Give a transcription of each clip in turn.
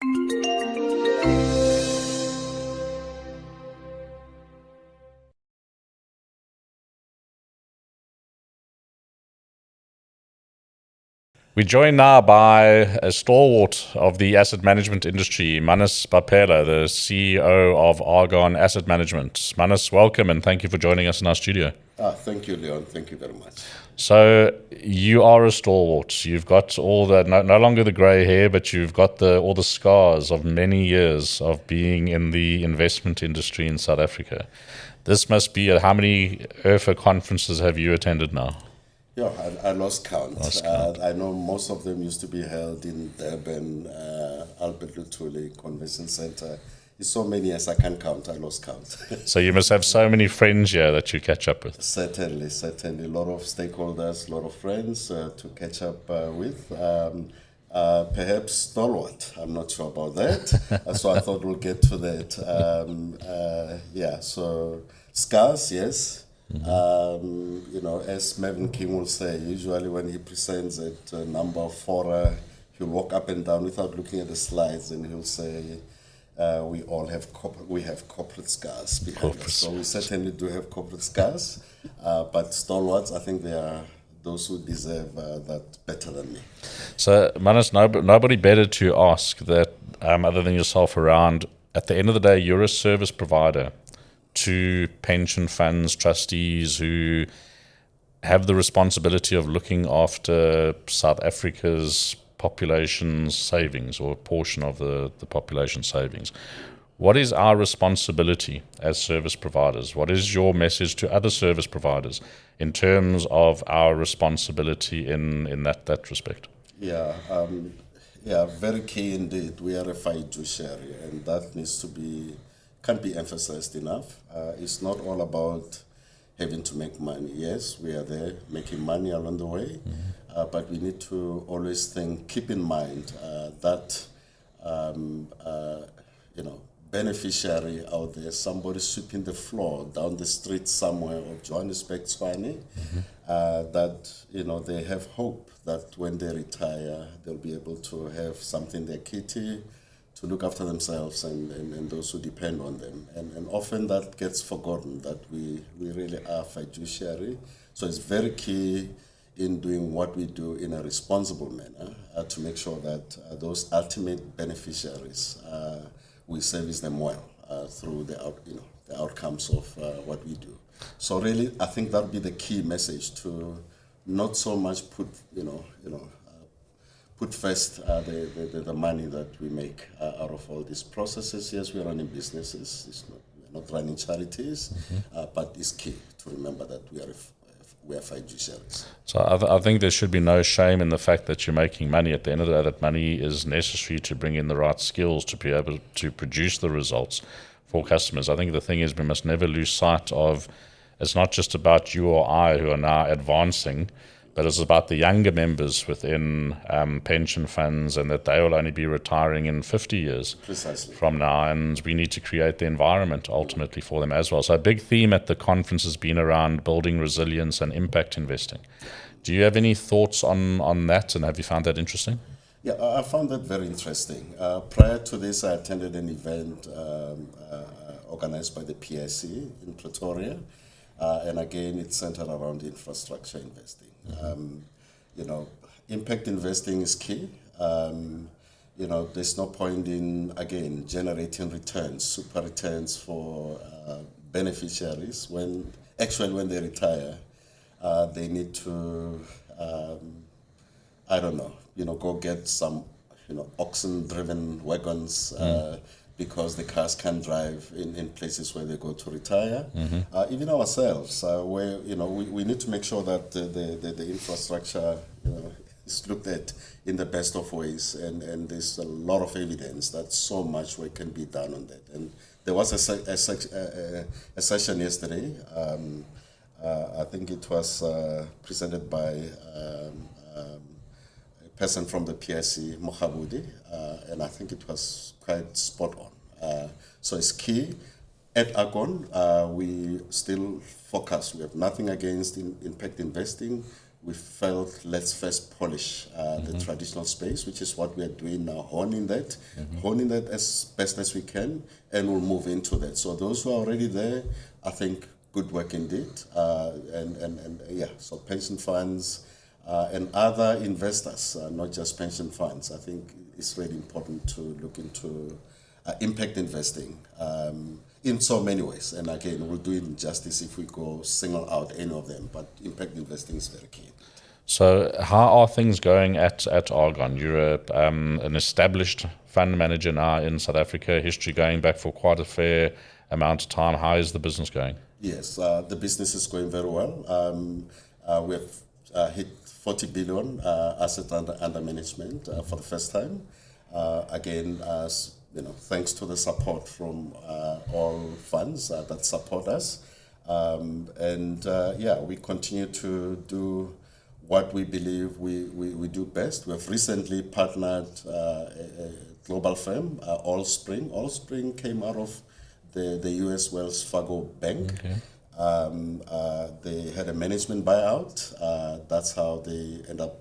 We're joined now by a stalwart of the asset management industry, Manas Bapela, the CEO of Argon Asset Management. Manas, welcome and thank you for joining us in our studio. Thank you, Leon. Thank you very much. So you are a stalwart. You've got all the, no longer the grey hair, but you've got all the scars of many years of being in the investment industry in South Africa. This must be, how many IRFA conferences have you attended now? Yeah, I lost count. I know most of them used to be held in Durban, Albert Luthuli Convention Center. It's so many as I can't count. I lost count. So you must have so many friends here that you catch up with. Certainly. A lot of stakeholders, a lot of friends to catch up with. Perhaps stalwart. I'm not sure about that. So I thought we'll get to that. So scars, yes. As Mervyn King will say, usually when he presents at number 4, he'll walk up and down without looking at the slides, and he'll say, "We all have corporate scars behind us." So we certainly do have corporate scars, but stalwarts, I think they are those who deserve that better than me. So, Manas, nobody better to ask that other than yourself around. At the end of the day, you're a service provider to pension funds, trustees who have the responsibility of looking after South Africa's population savings, or a portion of the population savings. What is our responsibility as service providers? What is your message to other service providers in terms of our responsibility in that respect? Very key indeed. We are a fiduciary, and that can't be emphasized enough. It's not all about having to make money. Yes, we are there making money along the way, but we need to always keep in mind that beneficiary out there, somebody sweeping the floor down the street somewhere of Johannesburg, Tshwane, that they have hope that when they retire, they'll be able to have something in their kitty to look after themselves and those who depend on them. And often that gets forgotten, that we really are fiduciary. So it's very key in doing what we do in a responsible manner to make sure that those ultimate beneficiaries, we service them well through the outcomes of what we do. So really, I think that'll be the key message, to not so much put first the money that we make out of all these processes. Yes, we're running businesses. We're not running charities, but it's key to remember that we are fiduciaries. So I think there should be no shame in the fact that you're making money. At the end of the day, that money is necessary to bring in the right skills to be able to produce the results for customers. I think the thing is, we must never lose sight of, it's not just about you or I who are now advancing, but it's about the younger members within pension funds, and that they will only be retiring in 50 years from now, and we need to create the environment ultimately for them as well. So a big theme at the conference has been around building resilience and impact investing. Do you have any thoughts on that, and have you found that interesting? Yeah, I found that very interesting. Prior to this, I attended an event organized by the PSC in Pretoria, and again, it's centered around infrastructure investing. Impact investing is key. There's no point in, again, generating returns, super returns for beneficiaries when they retire, they need to, go get some, oxen-driven wagons because the cars can't drive in places where they go to retire. Even ourselves, where we need to make sure that the infrastructure is looked at in the best of ways, and there's a lot of evidence that so much work can be done on that. And there was a session yesterday. I think it was presented by a person from the PSC, Mokhabudi, and I think it was quite spot on. So it's key. At Argon, we still focus. We have nothing against impact investing, we felt let's first polish the traditional space, which is what we are doing now, honing that as best as we can, and we'll move into that. So those who are already there, I think good work indeed. So pension funds and other investors, not just pension funds. I think it's really important to look into impact investing in so many ways. And again, we'll do it injustice if we go single out any of them, but impact investing is very key. So how are things going at Argon? You're an established fund manager now in South Africa, history going back for quite a fair amount of time. How is the business going? Yes, the business is going very well. We have hit 40 billion asset under management for the first time. Again, thanks to the support from all funds that support us. We continue to do what we believe we do best. We have recently partnered a global firm, Allspring. Allspring came out of the US Wells Fargo Bank. Okay. They had a management buyout. That's how they end up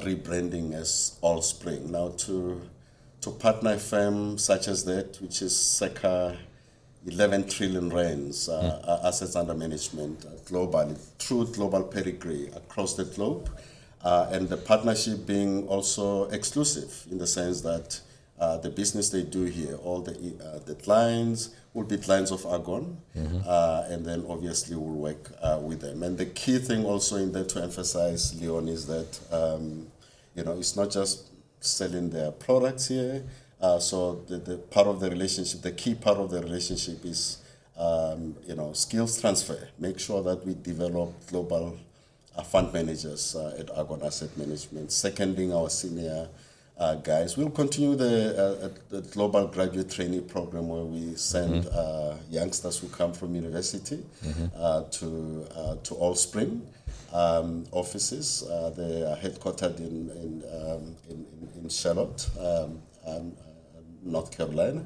rebranding as Allspring. Now to partner a firm such as that, which is circa 11 trillion rands assets under management globally, through global pedigree across the globe, and the partnership being also exclusive in the sense that the business they do here, all the clients will be clients of Argon, and then obviously we'll work with them. And the key thing also in there to emphasize, Leon, is that it's not just selling their products here. So the part of the relationship, the key part of the relationship is skills transfer. Make sure that we develop global fund managers at Argon Asset Management, seconding our senior guys. We'll continue the global graduate trainee program where we send youngsters who come from university to Allspring offices. They are headquartered in Charlotte, North Carolina.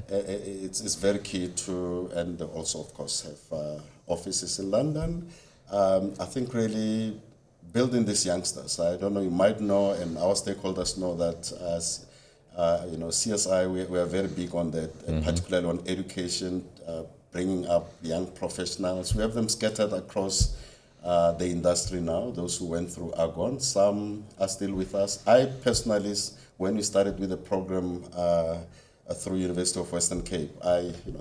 It's very key to, and also of course have offices in London. I think really building these youngsters. I don't know, you might know, and our stakeholders know that as CSI, we are very big on that, and particularly on education, bringing up young professionals. We have them scattered across the industry now, those who went through Argon. Some are still with us. I personally, when we started with the program through University of Western Cape,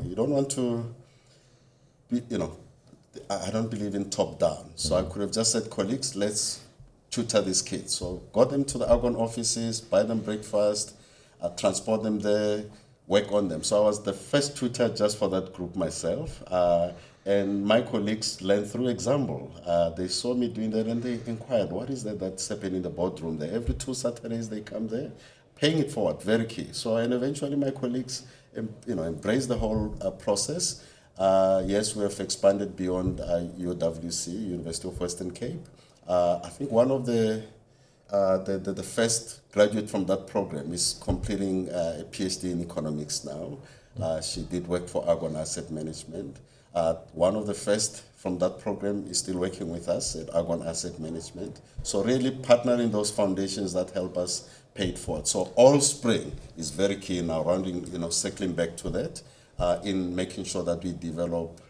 you don't want to be, I don't believe in top down. So I could have just said, colleagues, let's tutor these kids. So got them to the Argon offices, buy them breakfast, transport them there, work on them. So I was the first tutor just for that group myself. And my colleagues learned through example. They saw me doing that and they inquired, what is that that's happening in the boardroom there? Every 2 Saturdays they come there, paying it forward, very key. So, and eventually my colleagues, embraced the whole process. Yes, we have expanded beyond UWC, University of Western Cape. I think one of the first graduate from that program is completing a PhD in economics now. She did work for Argon Asset Management. One of the first from that program is still working with us at Argon Asset Management. So really partnering those foundations that help us pay it forward. So Allspring is very key now, circling back to that, in making sure that we develop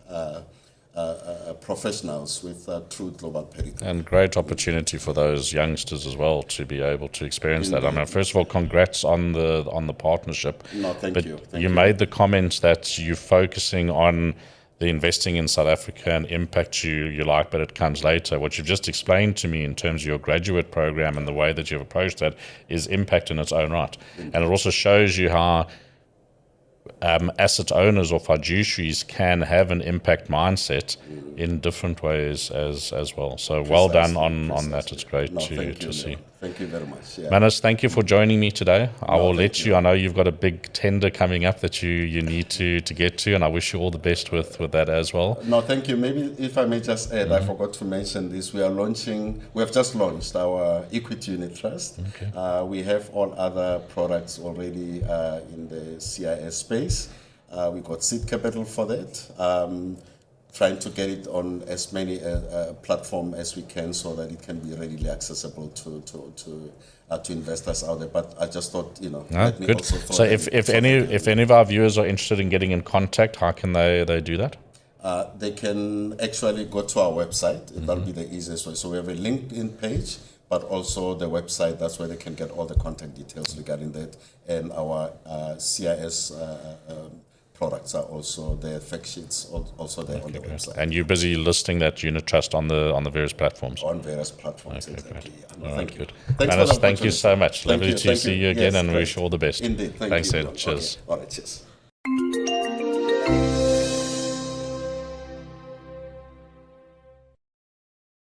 professionals with true global pedigree. And great opportunity for those youngsters as well to be able to experience that. I mean, first of all, congrats on the partnership. No, thank you. You made the comment that you're focusing on the investing in South Africa and impact you like, but it comes later. What you've just explained to me in terms of your graduate program and the way that you've approached that is impact in its own right. And it also shows you how asset owners or fiduciaries can have an impact mindset in different ways as well. So well done on that. It's great to see. Thank you very much. Yeah. Manas, thank you for joining me today. I will let you. I know you've got a big tender coming up that you need to get to, and I wish you all the best with that as well. No, thank you. Maybe if I may just add, I forgot to mention this. We have just launched our equity unit trust. Okay. We have all other products already in the CIS space. We got seed capital for that. trying to get it on as many platforms as we can so that it can be readily accessible to investors out there. But I just thought, let me good. also throw So that if in. any of our viewers are interested in getting in contact, how can they do that? They can actually go to our website. That'll be the easiest way. So we have a LinkedIn page, but also the website. That's where they can get all the contact details regarding that. And our CIS products are also there, fact sheets also there on the website. And you're busy listing that unit trust on the various platforms. On various platforms, Okay, exactly. great. Yeah. All Thank right, you. good. Thanks Manas, for the thank you so opportunity. much. Thank Lovely you, to thank see you. you again, Yes, and great. wish you all the best. Indeed. Thanks, you. Ed. Cheers. Okay. All right, cheers.